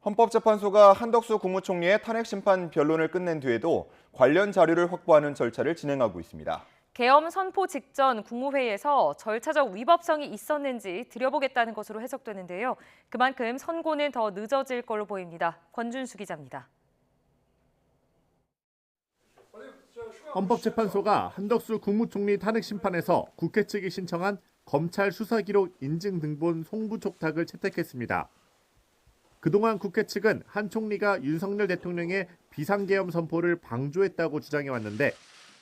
헌법재판소가 한덕수 국무총리의 탄핵 심판 변론을 끝낸 뒤에도 관련 자료를 확보하는 절차를 진행하고 있습니다. 계엄 선포 직전 국무회의에서 절차적 위법성이 있었는지 들여보겠다는 것으로 해석되는데요. 그만큼 선고는 더 늦어질 걸로 보입니다. 권준수 기자입니다. 헌법재판소가 한덕수 국무총리 탄핵 심판에서 국회 측이 신청한 검찰 수사 기록 인증 등본 송부 촉탁을 채택했습니다. 그동안 국회 측은 한 총리가 윤석열 대통령의 비상계엄 선포를 방조했다고 주장해왔는데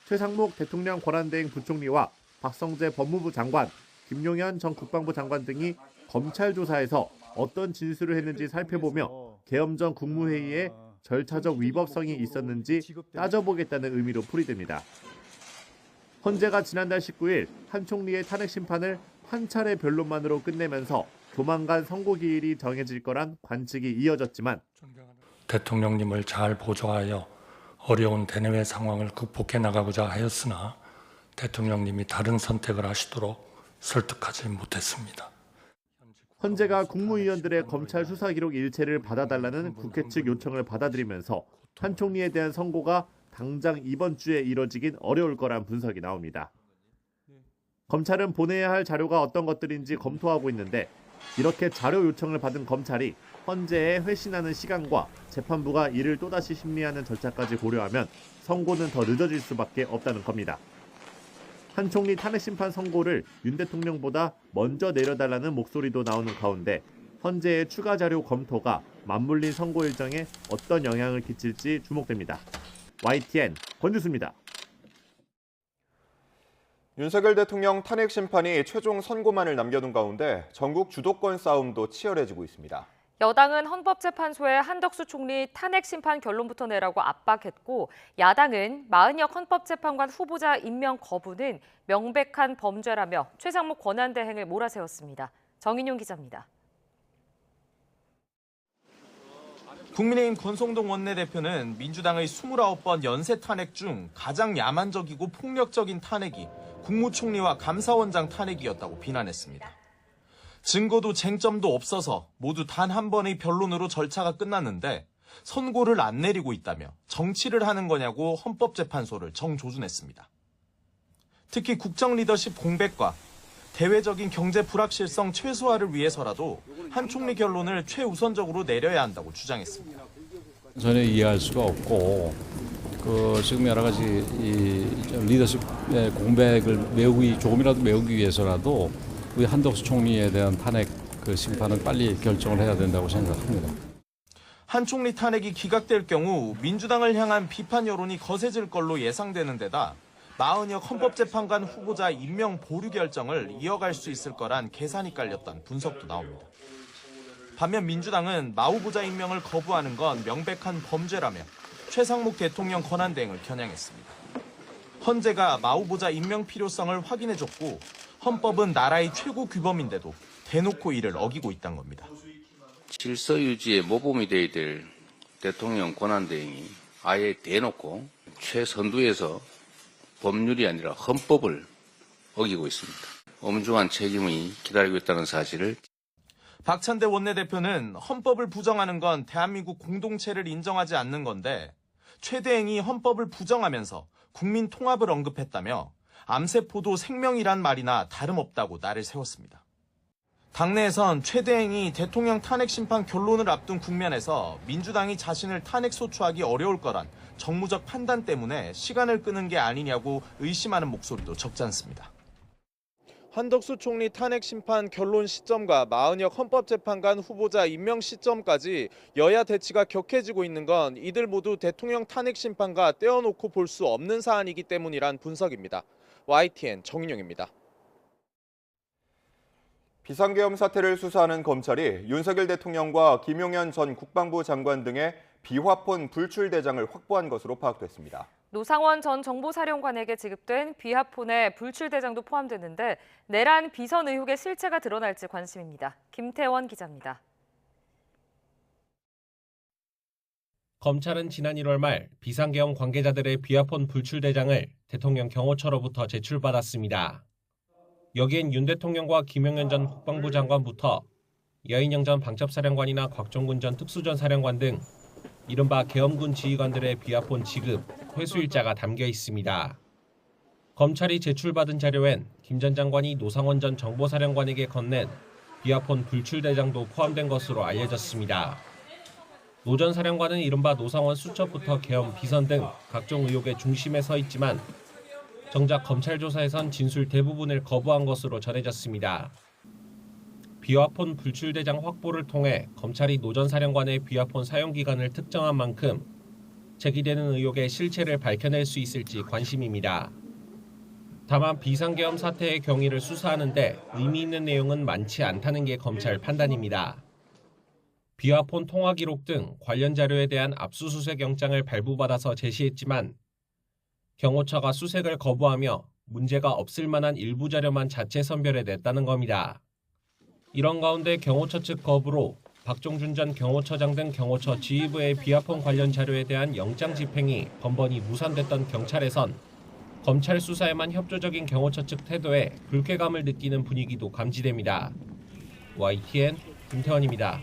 최상목 대통령 권한대행 부총리와 박성재 법무부 장관, 김용현 전 국방부 장관 등이 검찰 조사에서 어떤 진술을 했는지 살펴보며 계엄 전 국무회의에 절차적 위법성이 있었는지 따져보겠다는 의미로 풀이됩니다. 헌재가 지난달 19일 한 총리의 탄핵 심판을 한 차례 변론만으로 끝내면서 조만간 선고 기일이 정해질 거란 관측이 이어졌지만 대통령님을 잘 보좌하여 어려운 대내외 상황을 극복해 나가고자 하였으나 대통령님이 다른 선택을 하시도록 설득하지 못했습니다. 헌재가 국무위원들의 검찰 수사 기록 일체를 받아달라는 국회 측 요청을 받아들이면서 한 총리에 대한 선고가 당장 이번 주에 이뤄지긴 어려울 거란 분석이 나옵니다. 검찰은 보내야 할 자료가 어떤 것들인지 검토하고 있는데 이렇게 자료 요청을 받은 검찰이 헌재에 회신하는 시간과 재판부가 이를 또다시 심리하는 절차까지 고려하면 선고는 더 늦어질 수밖에 없다는 겁니다. 한 총리 탄핵 심판 선고를 윤 대통령보다 먼저 내려달라는 목소리도 나오는 가운데 헌재의 추가 자료 검토가 맞물린 선고 일정에 어떤 영향을 끼칠지 주목됩니다. YTN 권주수입니다. 윤석열 대통령 탄핵 심판이 최종 선고만을 남겨둔 가운데 전국 주도권 싸움도 치열해지고 있습니다. 여당은 헌법재판소에 한덕수 총리 탄핵 심판 결론부터 내라고 압박했고 야당은 마은혁 헌법재판관 후보자 임명 거부는 명백한 범죄라며 최상목 권한대행을 몰아세웠습니다. 정인용 기자입니다. 국민의힘 권성동 원내대표는 민주당의 29번 연쇄 탄핵 중 가장 야만적이고 폭력적인 탄핵이 국무총리와 감사원장 탄핵이었다고 비난했습니다. 증거도 쟁점도 없어서 모두 단 한 번의 변론으로 절차가 끝났는데 선고를 안 내리고 있다며 정치를 하는 거냐고 헌법재판소를 정조준했습니다. 특히 국정 리더십 공백과 대외적인 경제 불확실성 최소화를 위해서라도 한 총리 결론을 최우선적으로 내려야 한다고 주장했습니다. 전혀 이해할 수가 없고 지금 여러 가지 리더십의 공백을 조금이라도 메우기 위해서라도 우리 한덕수 총리에 대한 탄핵 심판은 빨리 결정을 해야 된다고 생각합니다. 한 총리 탄핵이 기각될 경우 민주당을 향한 비판 여론이 거세질 걸로 예상되는 데다 마은혁 헌법재판관 후보자 임명 보류 결정을 이어갈 수 있을 거란 계산이 깔렸다는 분석도 나옵니다. 반면 민주당은 마 후보자 임명을 거부하는 건 명백한 범죄라며 최상목 대통령 권한대행을 겨냥했습니다. 헌재가 마 후보자 임명 필요성을 확인해줬고 헌법은 나라의 최고 규범인데도 대놓고 이를 어기고 있다는 겁니다. 질서 유지에 모범이 돼야 될 대통령 권한대행이 아예 대놓고 최선두에서 법률이 아니라 헌법을 어기고 있습니다. 엄중한 책임이 기다리고 있다는 사실을. 박찬대 원내대표는 헌법을 부정하는 건 대한민국 공동체를 인정하지 않는 건데 최 대행이 헌법을 부정하면서 국민 통합을 언급했다며 암세포도 생명이란 말이나 다름없다고 날을 세웠습니다. 당내에선 최 대행이 대통령 탄핵 심판 결론을 앞둔 국면에서 민주당이 자신을 탄핵 소추하기 어려울 거란 정무적 판단 때문에 시간을 끄는 게 아니냐고 의심하는 목소리도 적지 않습니다. 한덕수 총리 탄핵 심판 결론 시점과 마은혁 헌법재판관 후보자 임명 시점까지 여야 대치가 격해지고 있는 건 이들 모두 대통령 탄핵 심판과 떼어놓고 볼 수 없는 사안이기 때문이란 분석입니다. YTN 정인용입니다. 비상계엄 사태를 수사하는 검찰이 윤석열 대통령과 김용현 전 국방부 장관 등의 비화폰 불출 대장을 확보한 것으로 파악됐습니다. 노상원 전 정보사령관에게 지급된 비화폰에 불출 대장도 포함되는데 내란 비선 의혹의 실체가 드러날지 관심입니다. 김태원 기자입니다. 검찰은 지난 1월 말 비상계엄 관계자들의 비화폰 불출 대장을 대통령 경호처로부터 제출받았습니다. 여기엔 윤 대통령과 김용현 전 국방부 장관부터 여인영 전 방첩사령관이나 곽종군 전 특수전 사령관 등 이른바 계엄군 지휘관들의 비화폰 지급, 회수일자가 담겨 있습니다. 검찰이 제출받은 자료엔 김 전 장관이 노상원 전 정보사령관에게 건넨 비화폰 불출대장도 포함된 것으로 알려졌습니다. 노 전 사령관은 이른바 노상원 수첩부터 계엄 비선 등 각종 의혹의 중심에 서 있지만 정작 검찰 조사에선 진술 대부분을 거부한 것으로 전해졌습니다. 비화폰 불출대장 확보를 통해 검찰이 노 전 사령관의 비화폰 사용 기간을 특정한 만큼 제기되는 의혹의 실체를 밝혀낼 수 있을지 관심입니다. 다만 비상계엄 사태의 경위를 수사하는데 의미 있는 내용은 많지 않다는 게 검찰 판단입니다. 비화폰 통화 기록 등 관련 자료에 대한 압수수색 영장을 발부받아서 제시했지만 경호처가 수색을 거부하며 문제가 없을 만한 일부 자료만 자체 선별해냈다는 겁니다. 이런 가운데 경호처 측 거부로 박종준 전 경호처장 등 경호처 지휘부의 비화폰 관련 자료에 대한 영장 집행이 번번이 무산됐던 경찰에선 검찰 수사에만 협조적인 경호처 측 태도에 불쾌감을 느끼는 분위기도 감지됩니다. YTN 김태원입니다.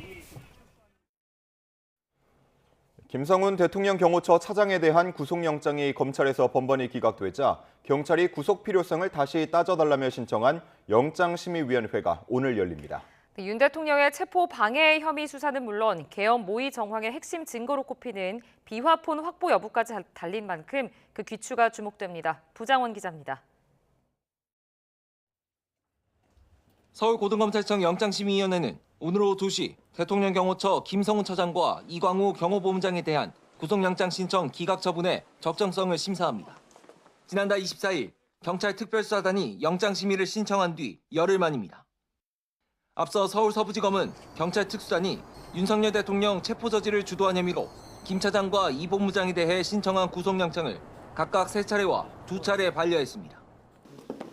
김성훈 대통령 경호처 차장에 대한 구속영장이 검찰에서 번번이 기각되자 경찰이 구속 필요성을 다시 따져달라며 신청한 영장심의위원회가 오늘 열립니다. 윤 대통령의 체포 방해 혐의 수사는 물론 계엄 모의 정황의 핵심 증거로 꼽히는 비화폰 확보 여부까지 달린 만큼 그 귀추가 주목됩니다. 부장원 기자입니다. 서울고등검찰청 영장심의위원회는 오늘 오후 2시 대통령 경호처 김성훈 처장과 이광우 경호보험장에 대한 구속영장 신청 기각 처분의 적정성을 심사합니다. 지난달 24일 경찰 특별수사단이 영장심의를 신청한 뒤 열흘 만입니다. 앞서 서울서부지검은 경찰 특수단이 윤석열 대통령 체포저지를 주도한 혐의로 김 차장과 이 본부장에 대해 신청한 구속영장을 각각 3차례와 2차례 반려했습니다.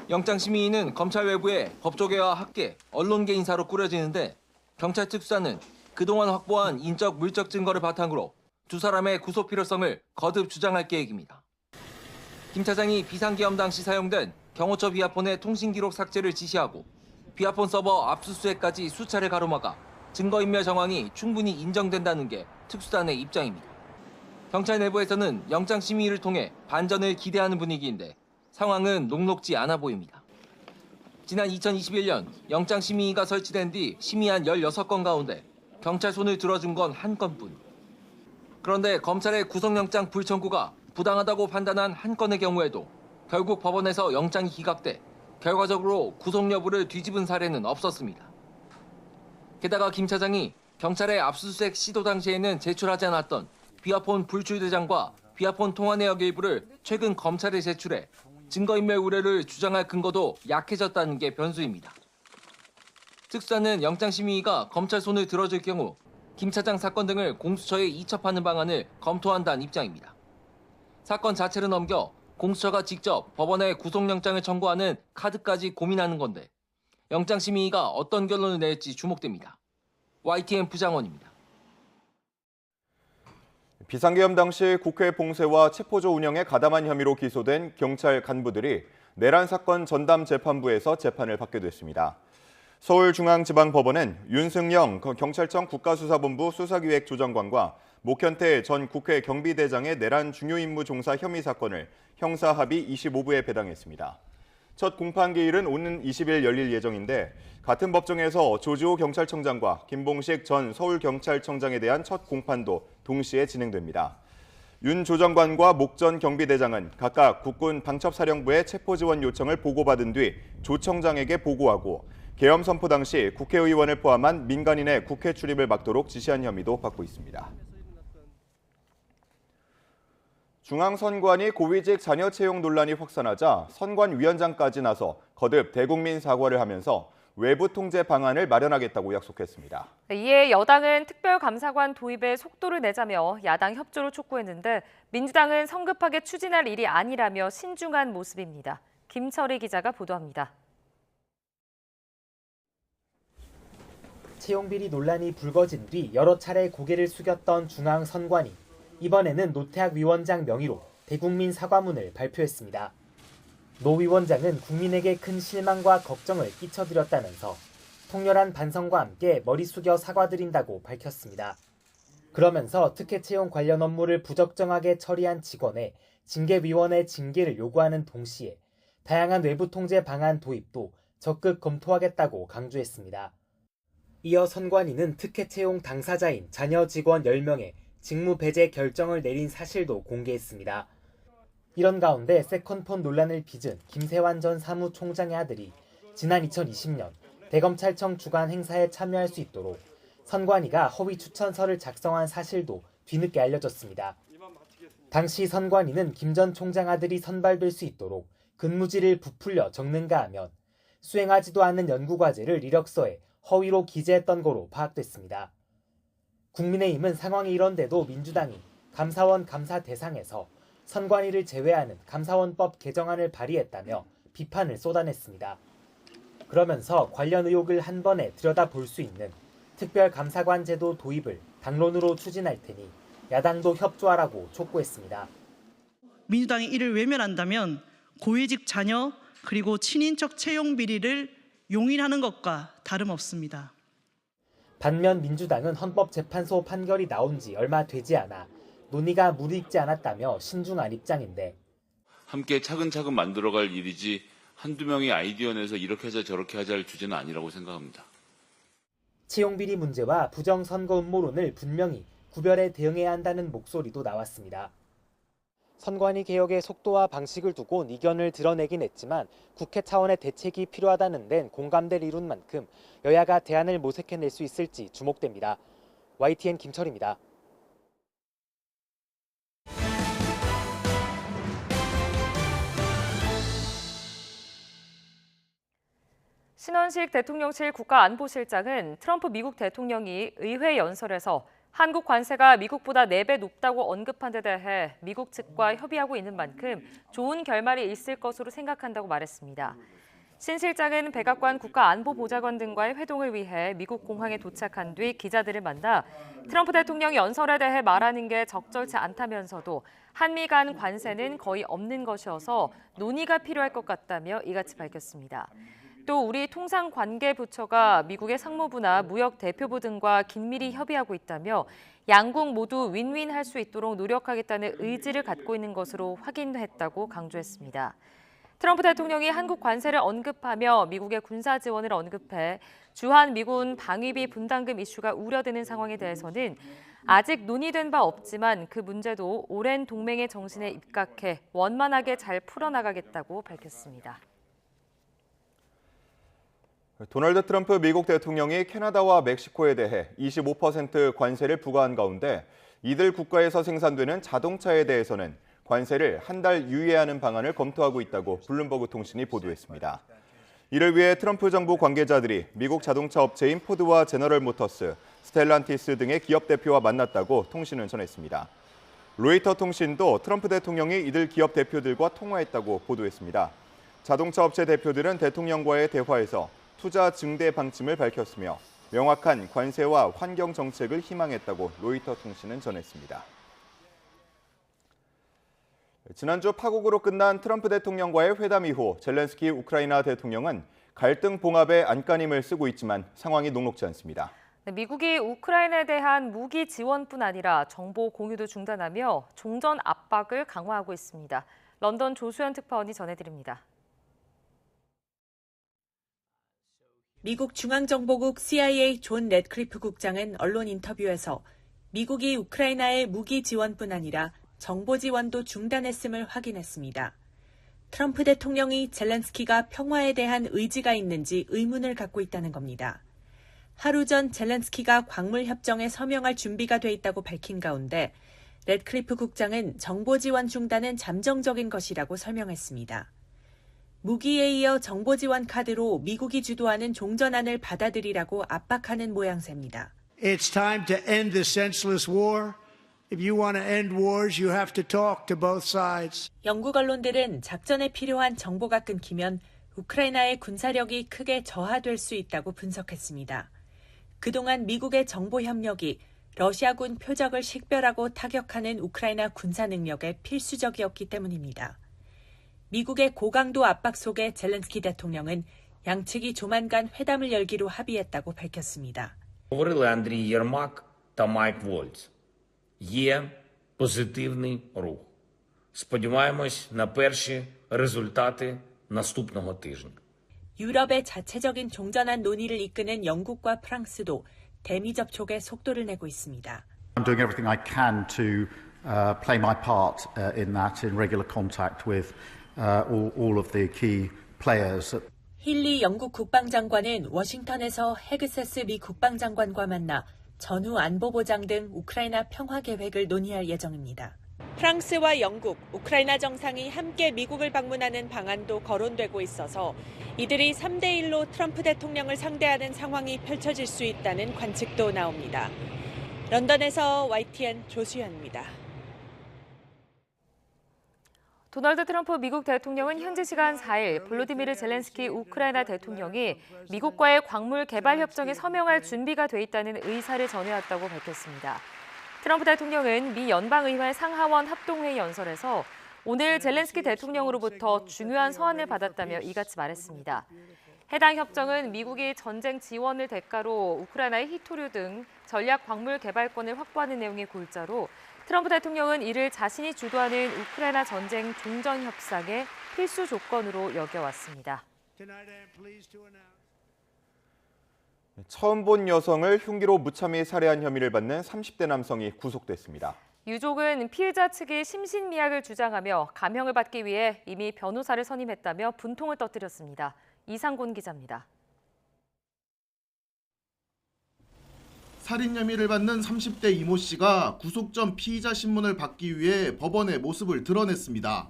영장심의위는 검찰 외부에 법조계와 학계, 언론계 인사로 꾸려지는데 경찰 특수단은 그동안 확보한 인적, 물적 증거를 바탕으로 두 사람의 구속 필요성을 거듭 주장할 계획입니다. 김 차장이 비상계엄 당시 사용된 경호처 비화폰의 통신기록 삭제를 지시하고 비화폰 서버 압수수색까지 수차례 가로막아 증거인멸 정황이 충분히 인정된다는 게 특수단의 입장입니다. 경찰 내부에서는 영장심의를 통해 반전을 기대하는 분위기인데 상황은 녹록지 않아 보입니다. 지난 2021년 영장심의가 설치된 뒤 심의한 16건 가운데 경찰 손을 들어준 건 1건뿐. 그런데 검찰의 구속영장 불청구가 부당하다고 판단한 1건의 경우에도 결국 법원에서 영장이 기각돼 결과적으로 구속 여부를 뒤집은 사례는 없었습니다. 게다가 김 차장이 경찰의 압수수색 시도 당시에는 제출하지 않았던 비화폰 불출대장과 비화폰 통화 내역 일부를 최근 검찰에 제출해 증거인멸 우려를 주장할 근거도 약해졌다는 게 변수입니다. 특수단은 영장심의위가 검찰 손을 들어줄 경우 김 차장 사건 등을 공수처에 이첩하는 방안을 검토한다는 입장입니다. 사건 자체를 넘겨 공수처가 직접 법원에 구속영장을 청구하는 카드까지 고민하는 건데 영장심의위가 어떤 결론을 낼지 주목됩니다. YTN 부장원입니다. 비상계엄 당시 국회 봉쇄와 체포조 운영에 가담한 혐의로 기소된 경찰 간부들이 내란 사건 전담 재판부에서 재판을 받게 됐습니다. 서울중앙지방법원은 윤승영 경찰청 국가수사본부 수사기획조정관과 목현태 전 국회 경비대장의 내란 중요임무 종사 혐의 사건을 형사합의 25부에 배당했습니다. 첫 공판기일은 오는 20일 열릴 예정인데 같은 법정에서 조지호 경찰청장과 김봉식 전 서울경찰청장에 대한 첫 공판도 동시에 진행됩니다. 윤 조정관과 목 전 경비대장은 각각 국군 방첩사령부의 체포지원 요청을 보고받은 뒤 조 청장에게 보고하고 계엄 선포 당시 국회의원을 포함한 민간인의 국회 출입을 막도록 지시한 혐의도 받고 있습니다. 중앙선관위 고위직 자녀 채용 논란이 확산하자 선관위원장까지 나서 거듭 대국민 사과를 하면서 외부 통제 방안을 마련하겠다고 약속했습니다. 이에 여당은 특별감사관 도입에 속도를 내자며 야당 협조를 촉구했는데 민주당은 성급하게 추진할 일이 아니라며 신중한 모습입니다. 김철희 기자가 보도합니다. 채용비리 논란이 불거진 뒤 여러 차례 고개를 숙였던 중앙선관위. 이번에는 노태학 위원장 명의로 대국민 사과문을 발표했습니다. 노 위원장은 국민에게 큰 실망과 걱정을 끼쳐드렸다면서 통렬한 반성과 함께 머리 숙여 사과드린다고 밝혔습니다. 그러면서 특혜 채용 관련 업무를 부적정하게 처리한 직원의 징계위원회 징계를 요구하는 동시에 다양한 외부 통제 방안 도입도 적극 검토하겠다고 강조했습니다. 이어 선관위는 특혜 채용 당사자인 자녀 직원 10명의 직무 배제 결정을 내린 사실도 공개했습니다. 이런 가운데 세컨폰 논란을 빚은 김세환 전 사무총장의 아들이 지난 2020년 대검찰청 주관 행사에 참여할 수 있도록 선관위가 허위 추천서를 작성한 사실도 뒤늦게 알려졌습니다. 당시 선관위는 김 전 총장 아들이 선발될 수 있도록 근무지를 부풀려 적는가 하면 수행하지도 않은 연구과제를 이력서에 허위로 기재했던 거로 파악됐습니다. 국민의힘은 상황이 이런데도 민주당이 감사원 감사 대상에서 선관위를 제외하는 감사원법 개정안을 발의했다며 비판을 쏟아냈습니다. 그러면서 관련 의혹을 한 번에 들여다볼 수 있는 특별감사관 제도 도입을 당론으로 추진할 테니 야당도 협조하라고 촉구했습니다. 민주당이 이를 외면한다면 고위직 자녀 그리고 친인척 채용 비리를 용인하는 것과 다름없습니다. 반면 민주당은 헌법재판소 판결이 나온 지 얼마 되지 않아 논의가 무르익지 않았다며 신중한 입장인데 함께 차근차근 만들어갈 일이지 한두 명의 아이디어 내서 이렇게 하자 저렇게 하자 할 주제는 아니라고 생각합니다. 채용비리 문제와 부정선거 음모론을 분명히 구별해 대응해야 한다는 목소리도 나왔습니다. 선관위 개혁의 속도와 방식을 두고 이견을 드러내긴 했지만 국회 차원의 대책이 필요하다는 데는 공감대를 이룬 만큼 여야가 대안을 모색해낼 수 있을지 주목됩니다. YTN 김철입니다. 신원식 대통령실 국가안보실장은 트럼프 미국 대통령이 의회 연설에서 한국 관세가 미국보다 4배 높다고 언급한 데 대해 미국 측과 협의하고 있는 만큼 좋은 결말이 있을 것으로 생각한다고 말했습니다. 신 실장은 백악관 국가안보보좌관 등과의 회동을 위해 미국 공항에 도착한 뒤 기자들을 만나 트럼프 대통령이 연설에 대해 말하는 게 적절치 않다면서도 한미 간 관세는 거의 없는 것이어서 논의가 필요할 것 같다며 이같이 밝혔습니다. 또 우리 통상관계부처가 미국의 상무부나 무역대표부 등과 긴밀히 협의하고 있다며 양국 모두 윈윈할 수 있도록 노력하겠다는 의지를 갖고 있는 것으로 확인했다고 강조했습니다. 트럼프 대통령이 한국 관세를 언급하며 미국의 군사 지원을 언급해 주한 미군 방위비 분담금 이슈가 우려되는 상황에 대해서는 아직 논의된 바 없지만 그 문제도 오랜 동맹의 정신에 입각해 원만하게 잘 풀어나가겠다고 밝혔습니다. 도널드 트럼프 미국 대통령이 캐나다와 멕시코에 대해 25% 관세를 부과한 가운데 이들 국가에서 생산되는 자동차에 대해서는 관세를 한 달 유예하는 방안을 검토하고 있다고 블룸버그 통신이 보도했습니다. 이를 위해 트럼프 정부 관계자들이 미국 자동차 업체인 포드와 제너럴 모터스, 스텔란티스 등의 기업 대표와 만났다고 통신은 전했습니다. 로이터 통신도 트럼프 대통령이 이들 기업 대표들과 통화했다고 보도했습니다. 자동차 업체 대표들은 대통령과의 대화에서 투자 증대 방침을 밝혔으며 명확한 관세와 환경 정책을 희망했다고 로이터 통신은 전했습니다. 지난주 파국으로 끝난 트럼프 대통령과의 회담 이후 젤렌스키 우크라이나 대통령은 갈등 봉합의 안간힘을 쓰고 있지만 상황이 녹록지 않습니다. 미국이 우크라이나에 대한 무기 지원뿐 아니라 정보 공유도 중단하며 종전 압박을 강화하고 있습니다. 런던 조수연 특파원이 전해드립니다. 미국 중앙정보국 CIA 존 래드클리프 국장은 언론 인터뷰에서 미국이 우크라이나의 무기 지원뿐 아니라 정보 지원도 중단했음을 확인했습니다. 트럼프 대통령이 젤렌스키가 평화에 대한 의지가 있는지 의문을 갖고 있다는 겁니다. 하루 전 젤렌스키가 광물 협정에 서명할 준비가 돼 있다고 밝힌 가운데 래드클리프 국장은 정보 지원 중단은 잠정적인 것이라고 설명했습니다. 무기에 이어 정보 지원 카드로 미국이 주도하는 종전안을 받아들이라고 압박하는 모양새입니다. It's time to end this senseless war. If you want to end wars, you have to talk to both sides. 영국 언론들은 작전에 필요한 정보가 끊기면 우크라이나의 군사력이 크게 저하될 수 있다고 분석했습니다. 그동안 미국의 정보 협력이 러시아군 표적을 식별하고 타격하는 우크라이나 군사 능력에 필수적이었기 때문입니다. 미국의 고강도 압박 속에 젤렌스키 대통령은 양측이 조만간 회담을 열기로 합의했다고 밝혔습니다. Говорили Андрій Єрмак та Майк Вольц. Є позитивний рух. Сподіваємось на перші результати наступного тижня. 유럽의 자체적인 종전한 논의를 이끄는 영국과 프랑스도 대미 접촉에 속도를 내고 있습니다. I'm doing everything I can to play my part in that, in regular contact with all of the key players. 힐리 영국 국방장관은 워싱턴에서 헤그세스 미 국방장관과 만나 전후 안보보장 등 우크라이나 평화 계획을 논의할 예정입니다. 프랑스와 영국, 우크라이나 정상이 함께 미국을 방문하는 방안도 거론되고 있어서 이들이 3대1로 트럼프 대통령을 상대하는 상황이 펼쳐질 수 있다는 관측도 나옵니다. 런던에서 YTN 조수연입니다. 도널드 트럼프 미국 대통령은 현지 시간 4일 볼로디미르 젤렌스키 우크라이나 대통령이 미국과의 광물 개발 협정에 서명할 준비가 돼 있다는 의사를 전해왔다고 밝혔습니다. 트럼프 대통령은 미 연방의회 상하원 합동회의 연설에서 오늘 젤렌스키 대통령으로부터 중요한 서한을 받았다며 이같이 말했습니다. 해당 협정은 미국이 전쟁 지원을 대가로 우크라이나의 히토류 등 전략 광물 개발권을 확보하는 내용의 골자로 트럼프 대통령은 이를 자신이 주도하는 우크라이나 전쟁 종전 협상의 필수 조건으로 여겨왔습니다. 처음 본 여성을 흉기로 무참히 살해한 혐의를 받는 30대 남성이 구속됐습니다. 유족은 피해자 측이 심신미약을 주장하며 감형을 받기 위해 이미 변호사를 선임했다며 분통을 터뜨렸습니다. 이상곤 기자입니다. 살인 혐의를 받는 30대 이모 씨가 구속 전 피의자 신문을 받기 위해 법원에 모습을 드러냈습니다.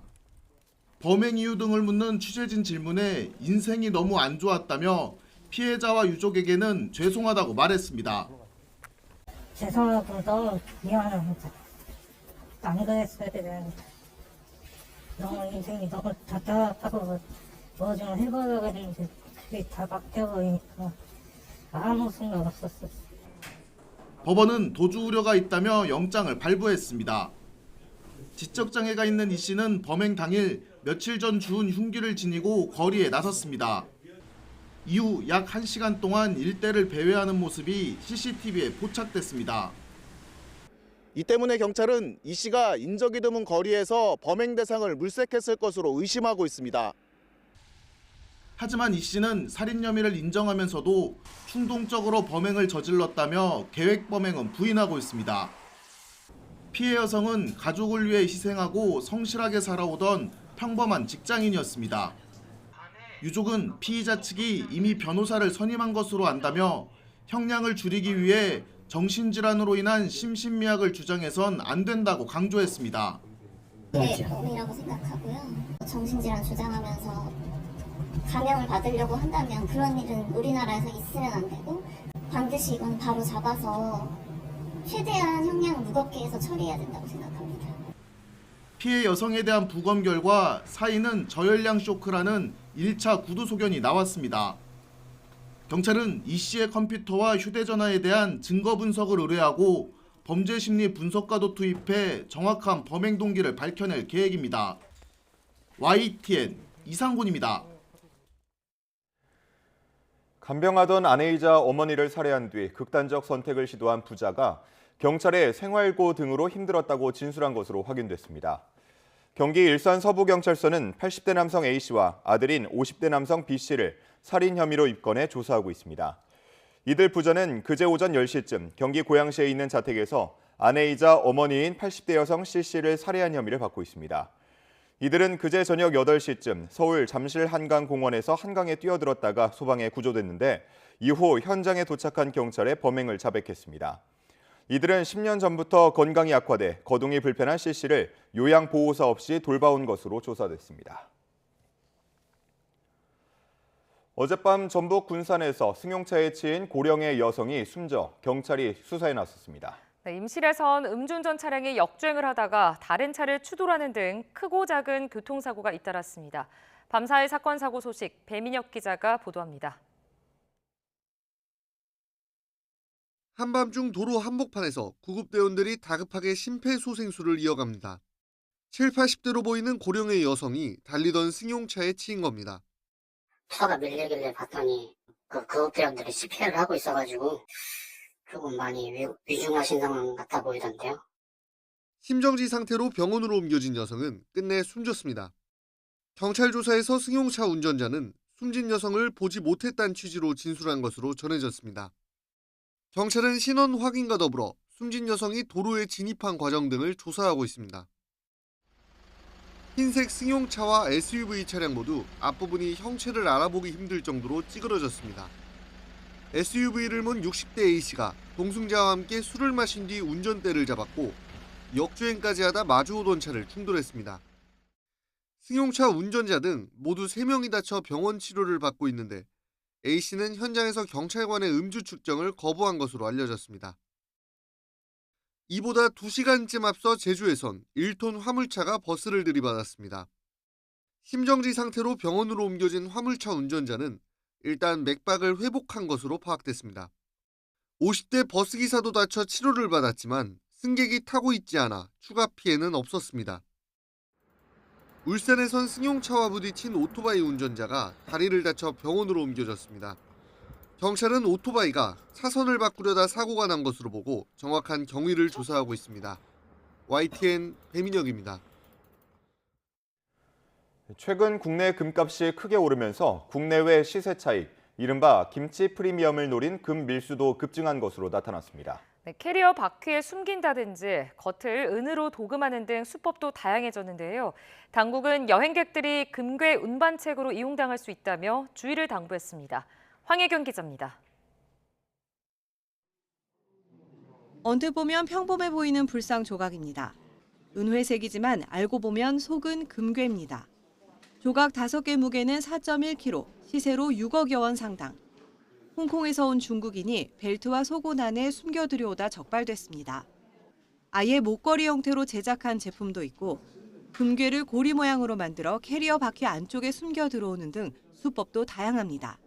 범행 이유 등을 묻는 취재진 질문에 인생이 너무 안 좋았다며 피해자와 유족에게는 죄송하다고 말했습니다. 죄송하고 너무 미안합니다. 안 그랬어야 되는데 너무 인생이 너무 답답하고 뭐 좀 해보려고 했는데 그게 다 막혀버리니까 아무 생각 없었어요. 법원은 도주 우려가 있다며 영장을 발부했습니다. 지적장애가 있는 이 씨는 범행 당일 며칠 전 주운 흉기를 지니고 거리에 나섰습니다. 이후 약 1시간 동안 일대를 배회하는 모습이 CCTV에 포착됐습니다. 이 때문에 경찰은 이 씨가 인적이 드문 거리에서 범행 대상을 물색했을 것으로 의심하고 있습니다. 하지만 이 씨는 살인 혐의를 인정하면서도 충동적으로 범행을 저질렀다며 계획 범행은 부인하고 있습니다. 피해 여성은 가족을 위해 희생하고 성실하게 살아오던 평범한 직장인이었습니다. 유족은 피의자 측이 이미 변호사를 선임한 것으로 안다며 형량을 줄이기 위해 정신질환으로 인한 심신미약을 주장해선 안 된다고 강조했습니다. 범이라고 생각하고요. 정신질환 주장하면서 감형을 받으려고 한다면 그런 일은 우리나라에서 있으면 안 되고 반드시 이건 바로 잡아서 최대한 형량을 무겁게 해서 처리해야 된다고 생각합니다. 피해 여성에 대한 부검 결과 사인은 저혈량 쇼크라는 1차 구두 소견이 나왔습니다. 경찰은 이 씨의 컴퓨터와 휴대전화에 대한 증거 분석을 의뢰하고 범죄심리 분석가도 투입해 정확한 범행 동기를 밝혀낼 계획입니다. YTN 이상곤입니다. 간병하던 아내이자 어머니를 살해한 뒤 극단적 선택을 시도한 부자가 경찰의 생활고 등으로 힘들었다고 진술한 것으로 확인됐습니다. 경기 일산 서부경찰서는 80대 남성 A씨와 아들인 50대 남성 B씨를 살인 혐의로 입건해 조사하고 있습니다. 이들 부자는 그제 오전 10시쯤 경기 고양시에 있는 자택에서 아내이자 어머니인 80대 여성 C씨를 살해한 혐의를 받고 있습니다. 이들은 그제 저녁 8시쯤 서울 잠실 한강공원에서 한강에 뛰어들었다가 소방에 구조됐는데 이후 현장에 도착한 경찰에 범행을 자백했습니다. 이들은 10년 전부터 건강이 악화돼 거동이 불편한 C씨를 요양보호사 없이 돌봐온 것으로 조사됐습니다. 어젯밤 전북 군산에서 승용차에 치인 고령의 여성이 숨져 경찰이 수사에 나섰습니다. 임실에선 음주운전 차량이 역주행을 하다가 다른 차를 추돌하는 등 크고 작은 교통사고가 잇따랐습니다. 밤사이 사건 사고 소식 배민혁 기자가 보도합니다. 한밤중 도로 한복판에서 구급대원들이 다급하게 심폐소생술을 이어갑니다. 7, 80대로 보이는 고령의 여성이 달리던 승용차에 치인 겁니다. 차가 밀리길래 봤더니 그 구급대원들이 CPR을 하고 있어가지고 조금 많이 위중하신 상황 같아 보이던데요. 심정지 상태로 병원으로 옮겨진 여성은 끝내 숨졌습니다. 경찰 조사에서 승용차 운전자는 숨진 여성을 보지 못했다는 취지로 진술한 것으로 전해졌습니다. 경찰은 신원 확인과 더불어 숨진 여성이 도로에 진입한 과정 등을 조사하고 있습니다. 흰색 승용차와 SUV 차량 모두 앞부분이 형체를 알아보기 힘들 정도로 찌그러졌습니다. SUV를 몬 60대 A씨가 동승자와 함께 술을 마신 뒤 운전대를 잡았고 역주행까지 하다 마주오던 차를 충돌했습니다. 승용차 운전자 등 모두 3명이 다쳐 병원 치료를 받고 있는데 A씨는 현장에서 경찰관의 음주 측정을 거부한 것으로 알려졌습니다. 이보다 2시간쯤 앞서 제주에선 1톤 화물차가 버스를 들이받았습니다. 심정지 상태로 병원으로 옮겨진 화물차 운전자는 일단 맥박을 회복한 것으로 파악됐습니다. 50대 버스기사도 다쳐 치료를 받았지만 승객이 타고 있지 않아 추가 피해는 없었습니다. 울산에선 승용차와 부딪힌 오토바이 운전자가 다리를 다쳐 병원으로 옮겨졌습니다. 경찰은 오토바이가 차선을 바꾸려다 사고가 난 것으로 보고 정확한 경위를 조사하고 있습니다. YTN 배민혁입니다. 최근 국내 금값이 크게 오르면서 국내외 시세 차익, 이른바 김치 프리미엄을 노린 금 밀수도 급증한 것으로 나타났습니다. 네, 캐리어 바퀴에 숨긴다든지 겉을 은으로 도금하는 등 수법도 다양해졌는데요. 당국은 여행객들이 금괴 운반책으로 이용당할 수 있다며 주의를 당부했습니다. 황혜경 기자입니다. 언뜻 보면 평범해 보이는 불상 조각입니다. 은회색이지만 알고 보면 속은 금괴입니다. 조각 5개 무게는 4.1kg, 시세로 6억여 원 상당. 홍콩에서 온 중국인이 벨트와 속옷 안에 숨겨 들여오다 적발됐습니다. 아예 목걸이 형태로 제작한 제품도 있고 금괴를 고리 모양으로 만들어 캐리어 바퀴 안쪽에 숨겨 들어오는 등 수법도 다양합니다.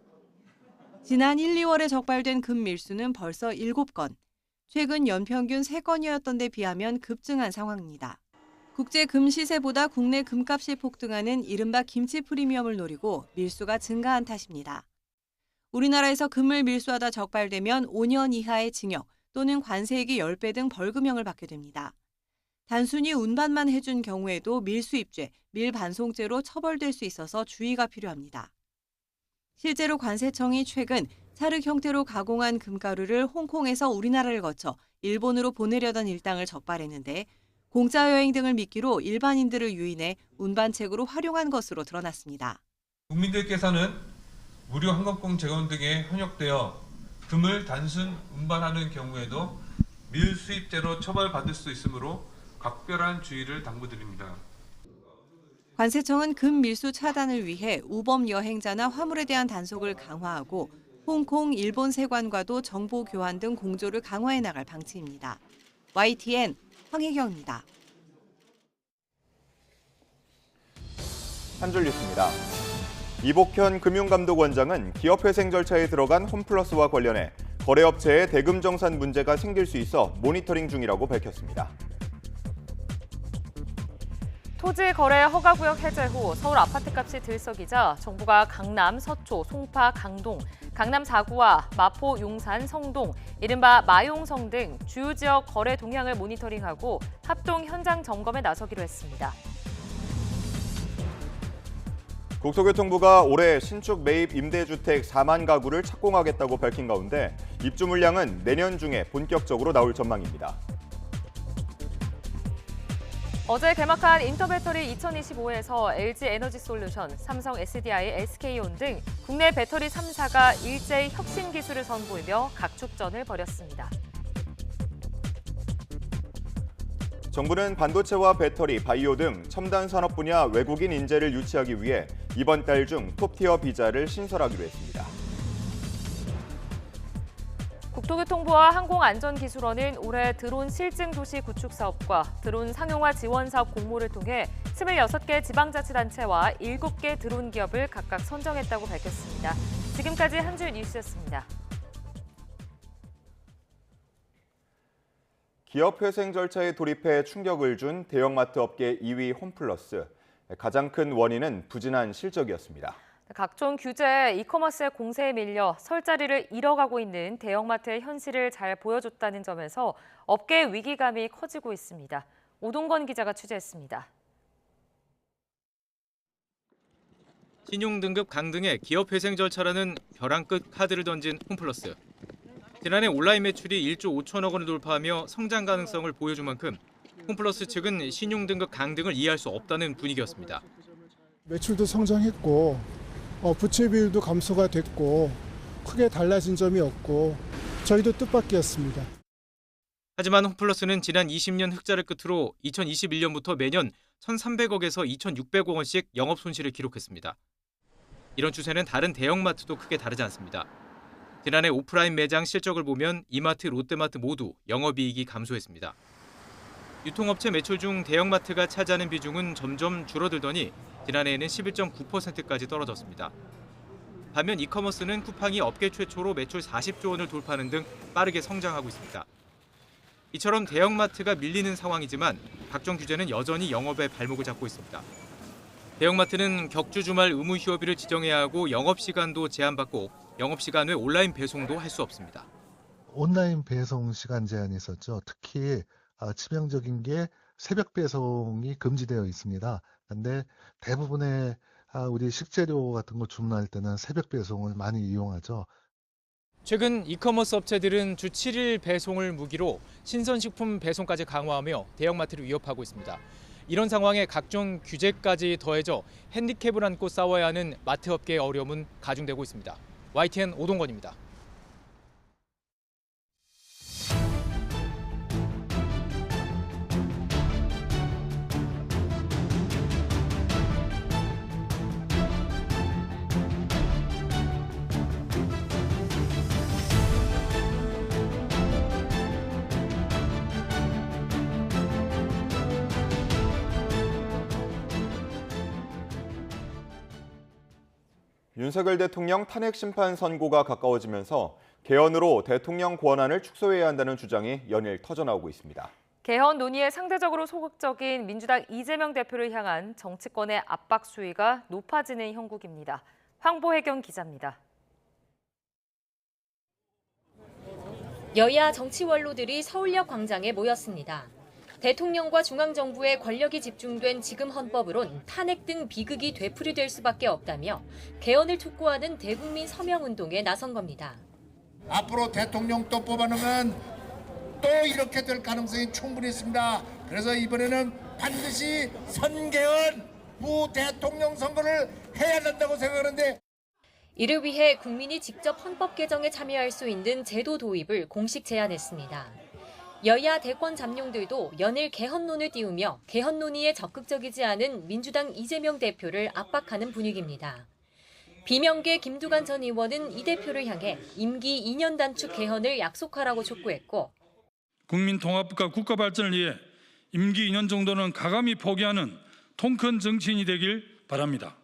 지난 1, 2월에 적발된 금 밀수는 벌써 7건, 최근 연평균 3건이었던 데 비하면 급증한 상황입니다. 국제 금 시세보다 국내 금값이 폭등하는 이른바 김치 프리미엄을 노리고 밀수가 증가한 탓입니다. 우리나라에서 금을 밀수하다 적발되면 5년 이하의 징역 또는 관세액이 10배 등 벌금형을 받게 됩니다. 단순히 운반만 해준 경우에도 밀수입죄, 밀반송죄로 처벌될 수 있어서 주의가 필요합니다. 실제로 관세청이 최근 찰흙 형태로 가공한 금가루를 홍콩에서 우리나라를 거쳐 일본으로 보내려던 일당을 적발했는데 공짜 여행 등을 미끼로 일반인들을 유인해 운반책으로 활용한 것으로 드러났습니다. 국민들께서는 무료 항공권 제공 등에 현역되어 금을 단순 운반하는 경우에도 밀수입죄로 처벌받을 수 있으므로 각별한 주의를 당부드립니다. 관세청은 금 밀수 차단을 위해 우범 여행자나 화물에 대한 단속을 강화하고 홍콩, 일본 세관과도 정보 교환 등 공조를 강화해 나갈 방침입니다. YTN 황혜경입니다. 한 줄 뉴스입니다. 이복현 금융감독원장은 기업회생 절차에 들어간 홈플러스와 관련해 거래업체의 대금 정산 문제가 생길 수 있어 모니터링 중이라고 밝혔습니다. 토지 거래 허가구역 해제 후 서울 아파트값이 들썩이자 정부가 강남, 서초, 송파, 강동, 강남 4구와 마포, 용산, 성동, 이른바 마용성 등 주요 지역 거래 동향을 모니터링하고 합동 현장 점검에 나서기로 했습니다. 국토교통부가 올해 신축 매입 임대주택 4만 가구를 착공하겠다고 밝힌 가운데 입주 물량은 내년 중에 본격적으로 나올 전망입니다. 어제 개막한 인터배터리 2025에서 LG에너지솔루션, 삼성 SDI, SK온 등 국내 배터리 3사가 일제히 혁신 기술을 선보이며 각축전을 벌였습니다. 정부는 반도체와 배터리, 바이오 등 첨단 산업 분야 외국인 인재를 유치하기 위해 이번 달 중 톱티어 비자를 신설하기로 했습니다. 국토교통부와 항공안전기술원은 올해 드론 실증 도시 구축 사업과 드론 상용화 지원 사업 공모를 통해 26개 지방자치단체와 7개 드론 기업을 각각 선정했다고 밝혔습니다. 지금까지 한 줄 뉴스였습니다. 기업 회생 절차에 돌입해 충격을 준 대형마트 업계 2위 홈플러스. 가장 큰 원인은 부진한 실적이었습니다. 각종 규제, 이커머스의 공세에 밀려 설 자리를 잃어가고 있는 대형마트의 현실을 잘 보여줬다는 점에서 업계 위기감이 커지고 있습니다. 오동건 기자가 취재했습니다. 신용등급 강등의 기업회생 절차라는 벼랑 끝 카드를 던진 홈플러스. 지난해 온라인 매출이 1조 5천억 원을 돌파하며 성장 가능성을 보여준 만큼 홈플러스 측은 신용등급 강등을 이해할 수 없다는 분위기였습니다. 매출도 성장했고 부채 비율도 감소가 됐고 크게 달라진 점이 없고 저희도 뜻밖이었습니다. 하지만 홈플러스는 지난 20년 흑자를 끝으로 2021년부터 매년 1,300억에서 2,600억 원씩 영업 손실을 기록했습니다. 이런 추세는 다른 대형마트도 크게 다르지 않습니다. 지난해 오프라인 매장 실적을 보면 이마트, 롯데마트 모두 영업이익이 감소했습니다. 유통업체 매출 중 대형마트가 차지하는 비중은 점점 줄어들더니 지난해에는 11.9%까지 떨어졌습니다. 반면 이커머스는 쿠팡이 업계 최초로 매출 40조 원을 돌파하는 등 빠르게 성장하고 있습니다. 이처럼 대형마트가 밀리는 상황이지만 각종 규제는 여전히 영업에 발목을 잡고 있습니다. 대형마트는 격주 주말 의무 휴업일을 지정해야 하고 영업시간도 제한받고 영업시간 외 온라인 배송도 할 수 없습니다. 온라인 배송 시간 제한이 있었죠. 특히 치명적인 게 새벽 배송이 금지되어 있습니다. 그런데 대부분의 우리 식재료 같은 거 주문할 때는 새벽 배송을 많이 이용하죠. 최근 이커머스 업체들은 주 7일 배송을 무기로 신선식품 배송까지 강화하며 대형마트를 위협하고 있습니다. 이런 상황에 각종 규제까지 더해져 핸디캡을 안고 싸워야 하는 마트업계의 어려움은 가중되고 있습니다. YTN 오동건입니다. 윤석열 대통령 탄핵 심판 선고가 가까워지면서 개헌으로 대통령 권한을 축소해야 한다는 주장이 연일 터져나오고 있습니다. 개헌 논의에 상대적으로 소극적인 민주당 이재명 대표를 향한 정치권의 압박 수위가 높아지는 형국입니다. 황보혜경 기자입니다. 여야 정치 원로들이 서울역 광장에 모였습니다. 대통령과 중앙정부의 권력이 집중된 지금 헌법으론 탄핵 등 비극이 되풀이될 수밖에 없다며 개헌을 촉구하는 대국민 서명운동에 나선 겁니다. 앞으로 대통령 또 뽑아놓으면 또 이렇게 될 가능성이 충분히 있습니다. 그래서 이번에는 반드시 선개헌 부대통령 선거를 해야 된다고 생각하는데 이를 위해 국민이 직접 헌법 개정에 참여할 수 있는 제도 도입을 공식 제안했습니다. 여야 대권 잠룡들도 연일 개헌론을 띄우며 개헌 논의에 적극적이지 않은 민주당 이재명 대표를 압박하는 분위기입니다. 비명계 김두관 전 의원은 이 대표를 향해 임기 2년 단축 개헌을 약속하라고 촉구했고 국민 통합과 국가 발전을 위해 임기 2년 정도는 가감히 포기하는 통큰 정치인이 되길 바랍니다.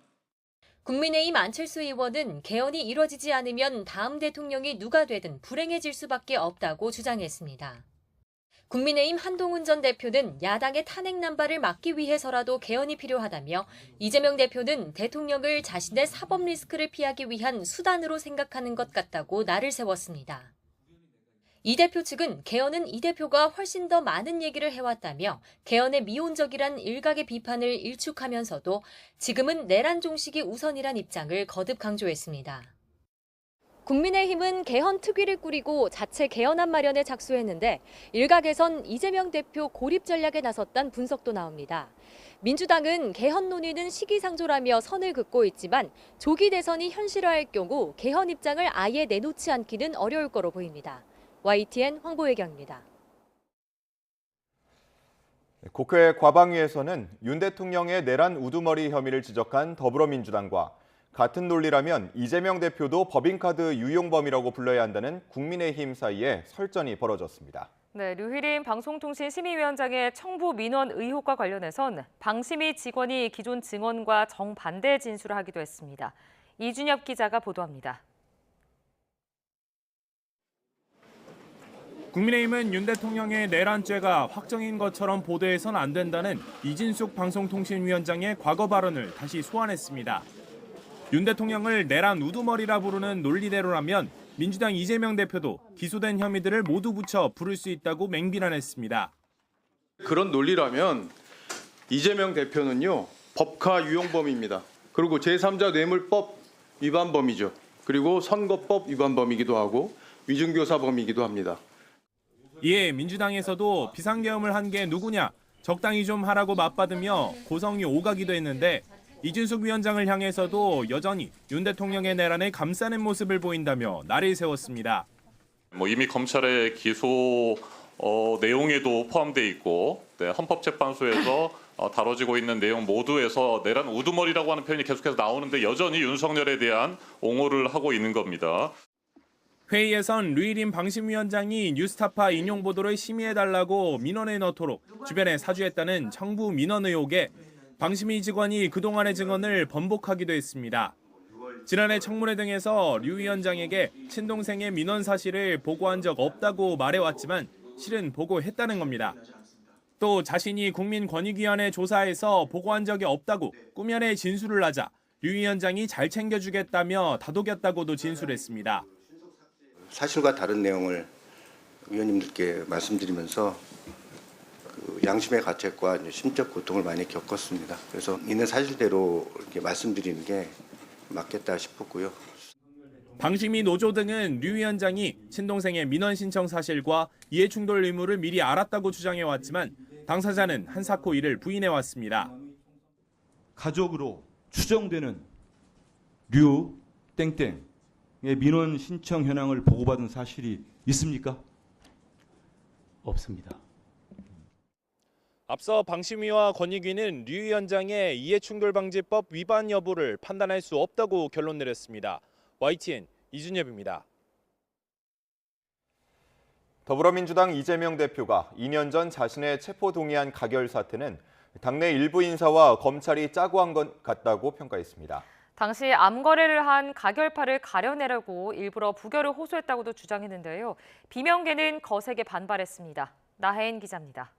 국민의힘 안철수 의원은 개헌이 이뤄지지 않으면 다음 대통령이 누가 되든 불행해질 수밖에 없다고 주장했습니다. 국민의힘 한동훈 전 대표는 야당의 탄핵 남발을 막기 위해서라도 개헌이 필요하다며 이재명 대표는 대통령을 자신의 사법 리스크를 피하기 위한 수단으로 생각하는 것 같다고 날을 세웠습니다. 이 대표 측은 개헌은 이 대표가 훨씬 더 많은 얘기를 해왔다며 개헌에 미온적이란 일각의 비판을 일축하면서도 지금은 내란 종식이 우선이란 입장을 거듭 강조했습니다. 국민의힘은 개헌 특위를 꾸리고 자체 개헌안 마련에 착수했는데 일각에선 이재명 대표 고립 전략에 나섰다는 분석도 나옵니다. 민주당은 개헌 논의는 시기상조라며 선을 긋고 있지만 조기 대선이 현실화할 경우 개헌 입장을 아예 내놓지 않기는 어려울 거로 보입니다. YTN 황보혜경입니다. 국회 과방위에서는 윤 대통령의 내란 우두머리 혐의를 지적한 더불어민주당과 같은 논리라면 이재명 대표도 법인카드 유용범이라고 불러야 한다는 국민의힘 사이에 설전이 벌어졌습니다. 네, 류희림 방송통신심의위원장의 청부 민원 의혹과 관련해선 방심위 직원이 기존 증언과 정반대 진술을 하기도 했습니다. 이준엽 기자가 보도합니다. 국민의힘은 윤 대통령의 내란죄가 확정인 것처럼 보도해서는 안 된다는 이진숙 방송통신위원장의 과거 발언을 다시 소환했습니다. 윤 대통령을 내란 우두머리라 부르는 논리대로라면 민주당 이재명 대표도 기소된 혐의들을 모두 붙여 부를 수 있다고 맹비난했습니다. 그런 논리라면 이재명 대표는요, 법카 유용범입니다. 그리고 제3자 뇌물법 위반범이죠. 그리고 선거법 위반범이기도 하고 위증교사범이기도 합니다. 이에 민주당에서도 비상계엄을 한 게 누구냐, 적당히 좀 하라고 맞받으며 고성이 오가기도 했는데 이준석 위원장을 향해서도 여전히 윤 대통령의 내란을 감싸는 모습을 보인다며 날을 세웠습니다. 이미 검찰의 기소 내용에도 포함돼 있고 헌법재판소에서 다뤄지고 있는 내용 모두에서 내란 우두머리라고 하는 표현이 계속해서 나오는데 여전히 윤석열에 대한 옹호를 하고 있는 겁니다. 회의에선 류일인 방심위원장이 뉴스타파 인용 보도를 심의해달라고 민원을 넣도록 주변에 사주했다는 청부 민원 의혹에 방심위 직원이 그동안의 증언을 번복하기도 했습니다. 지난해 청문회 등에서 류 위원장에게 친동생의 민원 사실을 보고한 적 없다고 말해왔지만 실은 보고했다는 겁니다. 또 자신이 국민권익위원회 조사에서 보고한 적이 없다고 꾸며내 진술을 하자 류 위원장이 잘 챙겨주겠다며 다독였다고도 진술했습니다. 사실과 다른 내용을 위원님들께 말씀드리면서 양심의 가책과 심적 고통을 많이 겪었습니다. 그래서 있는 사실대로 이렇게 말씀드리는 게 맞겠다 싶었고요. 방심위 노조 등은 류 위원장이 친동생의 민원 신청 사실과 이해충돌 의무를 미리 알았다고 주장해왔지만 당사자는 한사코 이를 부인해왔습니다. 가족으로 추정되는 류 땡땡의 민원 신청 현황을 보고받은 사실이 있습니까? 없습니다. 앞서 방심위와 권익위는 류 위원장의 이해충돌방지법 위반 여부를 판단할 수 없다고 결론 내렸습니다. YTN 이준엽입니다. 더불어민주당 이재명 대표가 2년 전 자신의 체포동의안 가결 사태는 당내 일부 인사와 검찰이 짜고 한 것 같다고 평가했습니다. 당시 암거래를 한 가결파를 가려내려고 일부러 부결을 호소했다고도 주장했는데요. 비명계는 거세게 반발했습니다. 나혜인 기자입니다.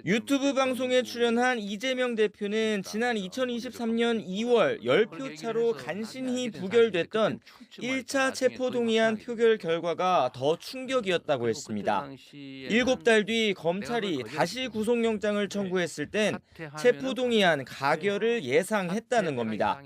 유튜브 방송에 출연한 이재명 대표는 지난 2023년 2월 10표 차로 간신히 부결됐던 1차 체포동의안 표결 결과가 더 충격이었다고 했습니다. 7달 뒤 검찰이 다시 구속영장을 청구했을 땐 체포동의안 가결을 예상했다는 겁니다.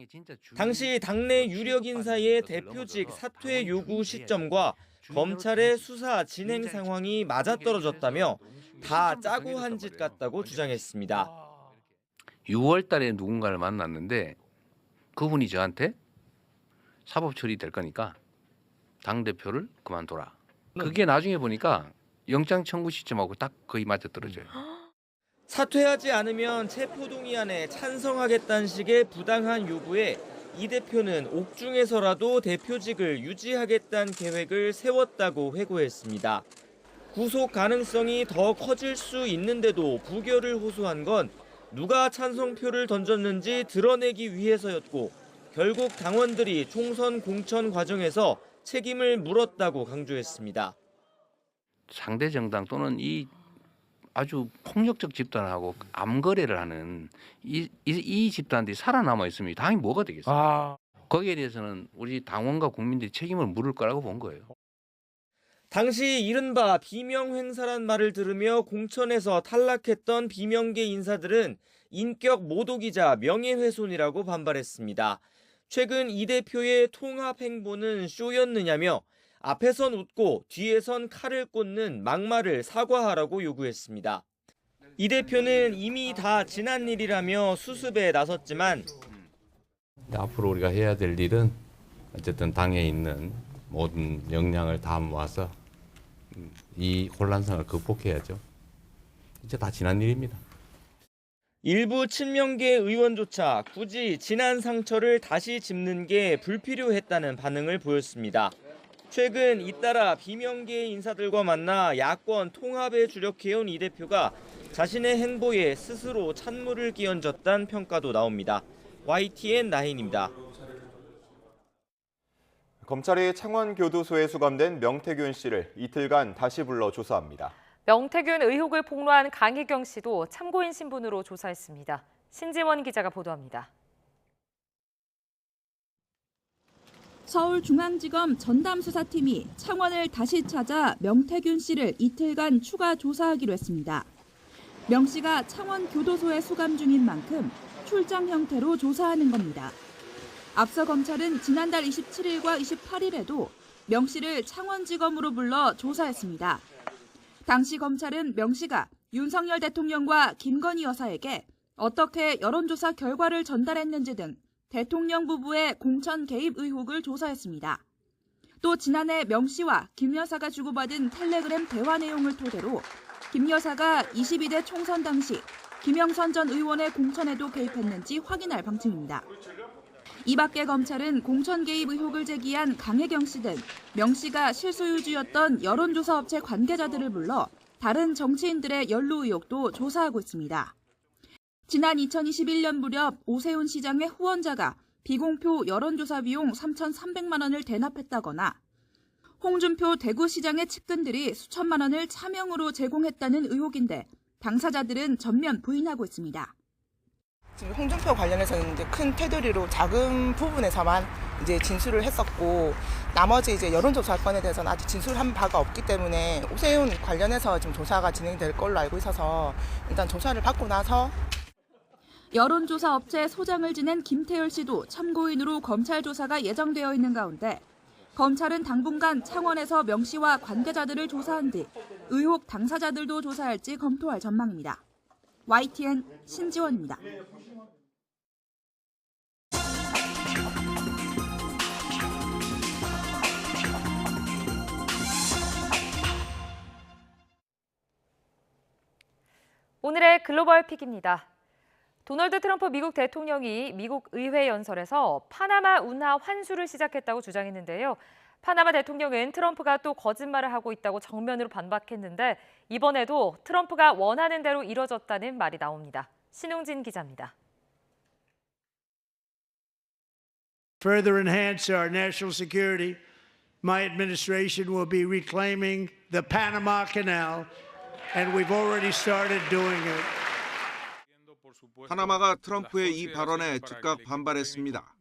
당시 당내 유력 인사의 대표직 사퇴 요구 시점과 검찰의 수사 진행 상황이 맞아떨어졌다며 다 짜고 한 짓 같다고 주장했습니다. 6월 달에 누군가를 만났는데 그분이 저한테 사법 처리될 거니까 당대표를 그만둬라. 그게 나중에 보니까 영장 청구 시점하고 딱 거의 맞아떨어져요. 사퇴하지 않으면 체포동의안에 찬성하겠다는 식의 부당한 요구에 이 대표는 옥중에서라도 대표직을 유지하겠다는 계획을 세웠다고 회고했습니다. 구속 가능성이 더 커질 수 있는데도 부결을 호소한 건 누가 찬성표를 던졌는지 드러내기 위해서였고 결국 당원들이 총선 공천 과정에서 책임을 물었다고 강조했습니다. 상대 정당 또는 이 아주 폭력적 집단하고 암거래를 하는 이 집단들이 살아남아 있으면 당이 뭐가 되겠어요? 거기에 대해서는 우리 당원과 국민들이 책임을 물을 거라고 본 거예요. 당시 이른바 비명행사란 말을 들으며 공천에서 탈락했던 비명계 인사들은 인격 모독이자 명예훼손이라고 반발했습니다. 최근 이 대표의 통합 행보는 쇼였느냐며 앞에선 웃고 뒤에선 칼을 꽂는 막말을 사과하라고 요구했습니다. 이 대표는 이미 다 지난 일이라며 수습에 나섰지만 앞으로 우리가 해야 될 일은 어쨌든 당에 있는 모든 역량을 다 모아서 이 혼란상을 극복해야죠. 이제 다 지난 일입니다. 일부 친명계 의원조차 굳이 지난 상처를 다시 짚는 게 불필요했다는 반응을 보였습니다. 최근 잇따라 비명계 인사들과 만나 야권 통합에 주력해온 이 대표가 자신의 행보에 스스로 찬물을 끼얹었다는 평가도 나옵니다. YTN 나혜인입니다. 검찰이 창원교도소에 수감된 명태균 씨를 이틀간 다시 불러 조사합니다. 명태균 의혹을 폭로한 강희경 씨도 참고인 신분으로 조사했습니다. 신지원 기자가 보도합니다. 서울중앙지검 전담수사팀이 창원을 다시 찾아 명태균 씨를 이틀간 추가 조사하기로 했습니다. 명 씨가 창원 교도소에 수감 중인 만큼 출장 형태로 조사하는 겁니다. 앞서 검찰은 지난달 27일과 28일에도 명 씨를 창원지검으로 불러 조사했습니다. 당시 검찰은 명 씨가 윤석열 대통령과 김건희 여사에게 어떻게 여론조사 결과를 전달했는지 등 대통령 부부의 공천 개입 의혹을 조사했습니다. 또 지난해 명 씨와 김 여사가 주고받은 텔레그램 대화 내용을 토대로 김 여사가 22대 총선 당시 김영선 전 의원의 공천에도 개입했는지 확인할 방침입니다. 이 밖에 검찰은 공천 개입 의혹을 제기한 강혜경 씨 등 명 씨가 실소유주였던 여론조사 업체 관계자들을 불러 다른 정치인들의 연루 의혹도 조사하고 있습니다. 지난 2021년 무렵 오세훈 시장의 후원자가 비공표 여론조사 비용 3,300만 원을 대납했다거나 홍준표 대구시장의 측근들이 수천만 원을 차명으로 제공했다는 의혹인데 당사자들은 전면 부인하고 있습니다. 지금 홍준표 관련해서는 이제 큰 테두리로 작은 부분에서만 이제 진술을 했었고 나머지 이제 여론조사 건에 대해서는 아직 진술한 바가 없기 때문에 오세훈 관련해서 지금 조사가 진행될 걸로 알고 있어서 일단 조사를 받고 나서 여론조사 업체 소장을 지낸 김태열 씨도 참고인으로 검찰 조사가 예정되어 있는 가운데 검찰은 당분간 창원에서 명 씨와 관계자들을 조사한 뒤 의혹 당사자들도 조사할지 검토할 전망입니다. YTN 신지원입니다. 오늘의 글로벌 픽입니다. 도널드 트럼프 미국 대통령이 미국 의회 연설에서 파나마 운하 환수를 시작했다고 주장했는데요. 파나마 대통령은 트럼프가 또 거짓말을 하고 있다고 정면으로 반박했는데 이번에도 트럼프가 원하는 대로 이뤄졌다는 말이 나옵니다. 신웅진 기자입니다. Further enhance our national security, my administration will be reclaiming the Panama Canal, and we've already started doing it. 파나마가 트럼프의 이 발언에 즉각 반발했습니다.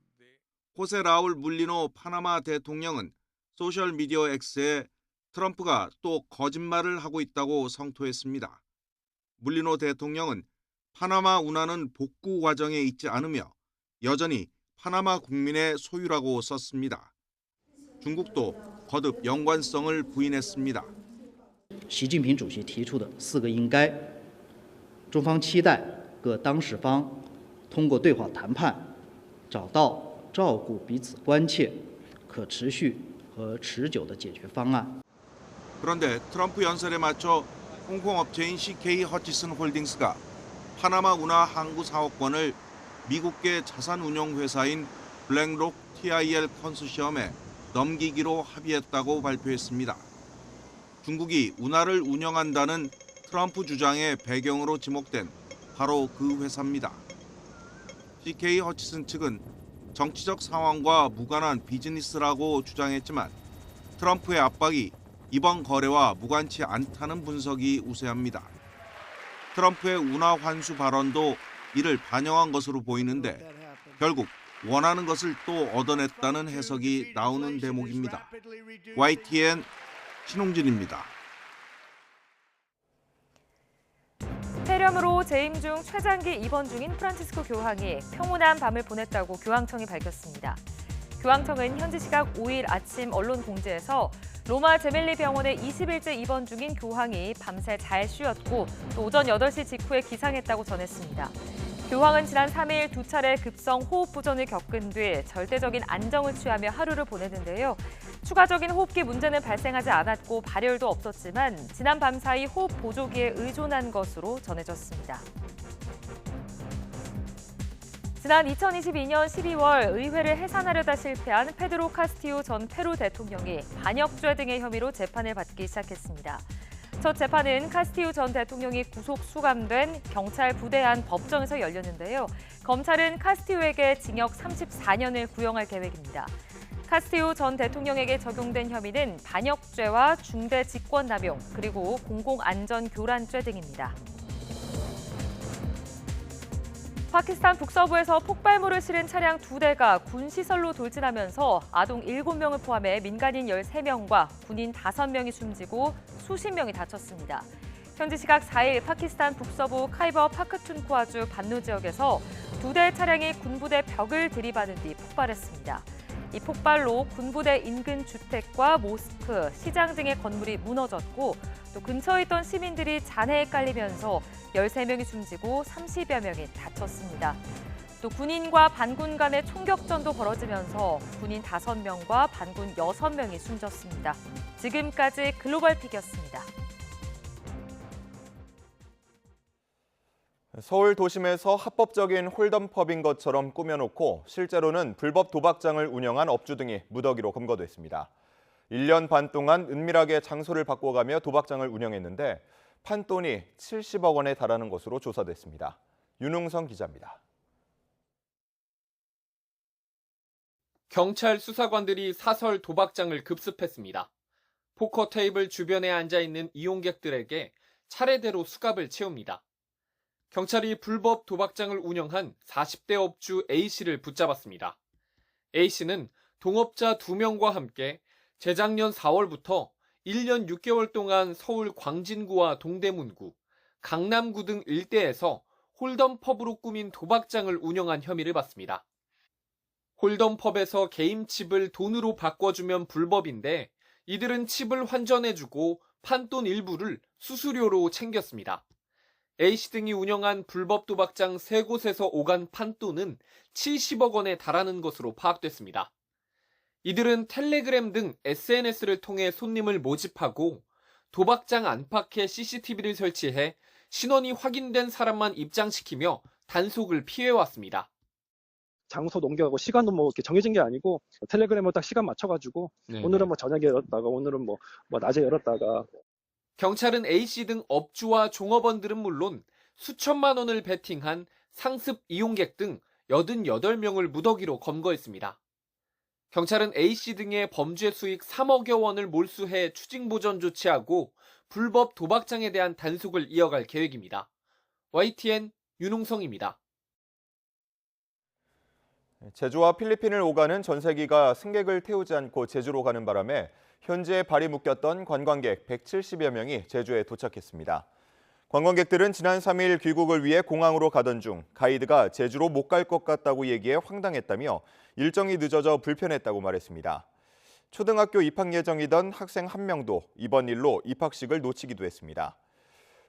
호세 라울 물리노 파나마 대통령은 소셜미디어 X에 트럼프가 또 거짓말을 하고 있다고 성토했습니다. 물리노 대통령은 파나마 운하는 복구 과정에 있지 않으며 여전히 파나마 국민의 소유라고 썼습니다. 중국도 거듭 연관성을 부인했습니다. 习近平主席提出的4个应该，中方期待各当事方通过对话谈判，找到照顾彼此关切、可持续和持久的解决方案。 그런데 트럼프 연설에 맞춰 홍콩 업체인 CK 허치슨 홀딩스가 파나마 운하 항구 사업권을 미국계 자산운용 회사인 블랙록 TIL 컨소시엄에 넘기기로 합의했다고 발표했습니다. 중국이 운하를 운영한다는 트럼프 주장의 배경으로 지목된 바로 그 회사입니다. CK 허치슨 측은 정치적 상황과 무관한 비즈니스라고 주장했지만 트럼프의 압박이 이번 거래와 무관치 않다는 분석이 우세합니다. 트럼프의 운하 환수 발언도 이를 반영한 것으로 보이는데 결국 원하는 것을 또 얻어냈다는 해석이 나오는 대목입니다. YTN 신홍진입니다. 폐렴으로 재임 중 최장기 입원 중인 프란치스코 교황이 평온한 밤을 보냈다고 교황청이 밝혔습니다. 교황청은 현지 시각 5일 아침 언론 공지에서 로마 제멜리 병원에 20일째 입원 중인 교황이 밤새 잘 쉬었고 또 오전 8시 직후에 기상했다고 전했습니다. 교황은 지난 3일 2차례 급성 호흡 부전을 겪은 뒤 절대적인 안정을 취하며 하루를 보냈는데요. 추가적인 호흡기 문제는 발생하지 않았고 발열도 없었지만 지난 밤 사이 호흡 보조기에 의존한 것으로 전해졌습니다. 지난 2022년 12월 의회를 해산하려다 실패한 페드로 카스티오 전 페루 대통령이 반역죄 등의 혐의로 재판을 받기 시작했습니다. 첫 재판은 카스티오 전 대통령이 구속 수감된 경찰 부대 안 법정에서 열렸는데요. 검찰은 카스티오에게 징역 34년을 구형할 계획입니다. 카스티오 전 대통령에게 적용된 혐의는 반역죄와 중대 직권남용 그리고 공공안전교란죄 등입니다. 파키스탄 북서부에서 폭발물을 실은 차량 2대가 군 시설로 돌진하면서 아동 7명을 포함해 민간인 13명과 군인 5명이 숨지고 수십 명이 다쳤습니다. 현지 시각 4일 파키스탄 북서부 카이버 파크툰쿠아주 반누 지역에서 2대의 차량이 군부대 벽을 들이받은 뒤 폭발했습니다. 이 폭발로 군부대 인근 주택과 모스크, 시장 등의 건물이 무너졌고 또 근처에 있던 시민들이 잔해에 깔리면서 13명이 숨지고 30여 명이 다쳤습니다. 또 군인과 반군 간의 총격전도 벌어지면서 군인 5명과 반군 6명이 숨졌습니다. 지금까지 글로벌 픽이었습니다. 서울 도심에서 합법적인 홀덤펍인 것처럼 꾸며놓고 실제로는 불법 도박장을 운영한 업주 등이 무더기로 검거됐습니다. 1년 반 동안 은밀하게 장소를 바꿔가며 도박장을 운영했는데 판돈이 70억 원에 달하는 것으로 조사됐습니다. 윤웅성 기자입니다. 경찰 수사관들이 사설 도박장을 급습했습니다. 포커 테이블 주변에 앉아있는 이용객들에게 차례대로 수갑을 채웁니다. 경찰이 불법 도박장을 운영한 40대 업주 A씨를 붙잡았습니다. A씨는 동업자 2명과 함께 재작년 4월부터 1년 6개월 동안 서울 광진구와 동대문구, 강남구 등 일대에서 홀덤펍으로 꾸민 도박장을 운영한 혐의를 받습니다. 홀덤펍에서 게임칩을 돈으로 바꿔주면 불법인데 이들은 칩을 환전해주고 판돈 일부를 수수료로 챙겼습니다. A씨 등이 운영한 불법 도박장 3곳에서 오간 판돈은 70억 원에 달하는 것으로 파악됐습니다. 이들은 텔레그램 등 SNS를 통해 손님을 모집하고 도박장 안팎에 CCTV를 설치해 신원이 확인된 사람만 입장시키며 단속을 피해왔습니다. 장소 넘겨가고 시간도 뭐 이렇게 정해진 게 아니고 텔레그램으로 딱 시간 맞춰가지고 오늘은 뭐 저녁에 열었다가 오늘은 뭐 낮에 열었다가. 경찰은 A씨 등 업주와 종업원들은 물론 수천만 원을 베팅한 상습 이용객 등 88명을 무더기로 검거했습니다. 경찰은 A씨 등의 범죄 수익 3억여 원을 몰수해 추징보전 조치하고 불법 도박장에 대한 단속을 이어갈 계획입니다. YTN 윤웅성입니다. 제주와 필리핀을 오가는 전세기가 승객을 태우지 않고 제주로 가는 바람에 현지에 발이 묶였던 관광객 170여 명이 제주에 도착했습니다. 관광객들은 지난 3일 귀국을 위해 공항으로 가던 중 가이드가 제주로 못 갈 것 같다고 얘기해 황당했다며 일정이 늦어져 불편했다고 말했습니다. 초등학교 입학 예정이던 학생 1명도 이번 일로 입학식을 놓치기도 했습니다.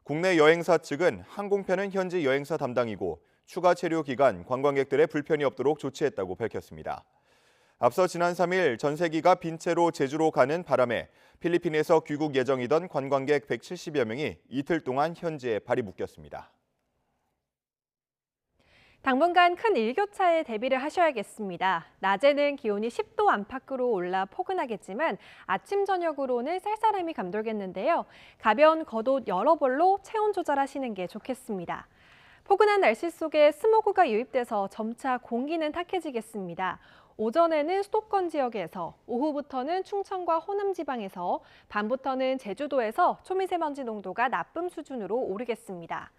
국내 여행사 측은 항공편은 현지 여행사 담당이고 추가 체류 기간 관광객들의 불편이 없도록 조치했다고 밝혔습니다. 앞서 지난 3일 전세기가 빈 채로 제주로 가는 바람에 필리핀에서 귀국 예정이던 관광객 170여 명이 이틀 동안 현지에 발이 묶였습니다. 당분간 큰 일교차에 대비를 하셔야겠습니다. 낮에는 기온이 10도 안팎으로 올라 포근하겠지만 아침 저녁으로는 쌀쌀함이 감돌겠는데요. 가벼운 겉옷 여러 벌로 체온 조절하시는 게 좋겠습니다. 포근한 날씨 속에 스모그가 유입돼서 점차 공기는 탁해지겠습니다. 오전에는 수도권 지역에서, 오후부터는 충청과 호남 지방에서, 밤부터는 제주도에서 초미세먼지 농도가 나쁨 수준으로 오르겠습니다.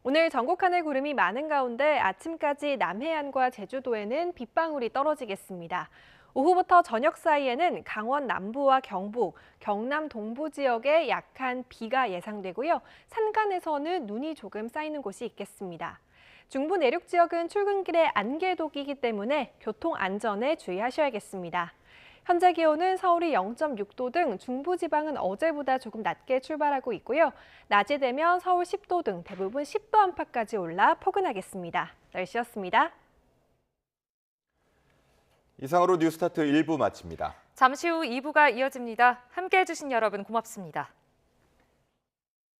오늘 전국 하늘 구름이 많은 가운데 아침까지 남해안과 제주도에는 빗방울이 떨어지겠습니다. 오후부터 저녁 사이에는 강원 남부와 경북, 경남 동부 지역에 약한 비가 예상되고요. 산간에서는 눈이 조금 쌓이는 곳이 있겠습니다. 중부 내륙 지역은 출근길에 안개독이기 때문에 교통 안전에 주의하셔야겠습니다. 현재 기온은 서울이 0.6도 등 중부지방은 어제보다 조금 낮게 출발하고 있고요. 낮이 되면 서울 10도 등 대부분 10도 안팎까지 올라 포근하겠습니다. 날씨였습니다. 이상으로 뉴스타트 1부 마칩니다. 잠시 후 2부가 이어집니다. 함께해 주신 여러분 고맙습니다.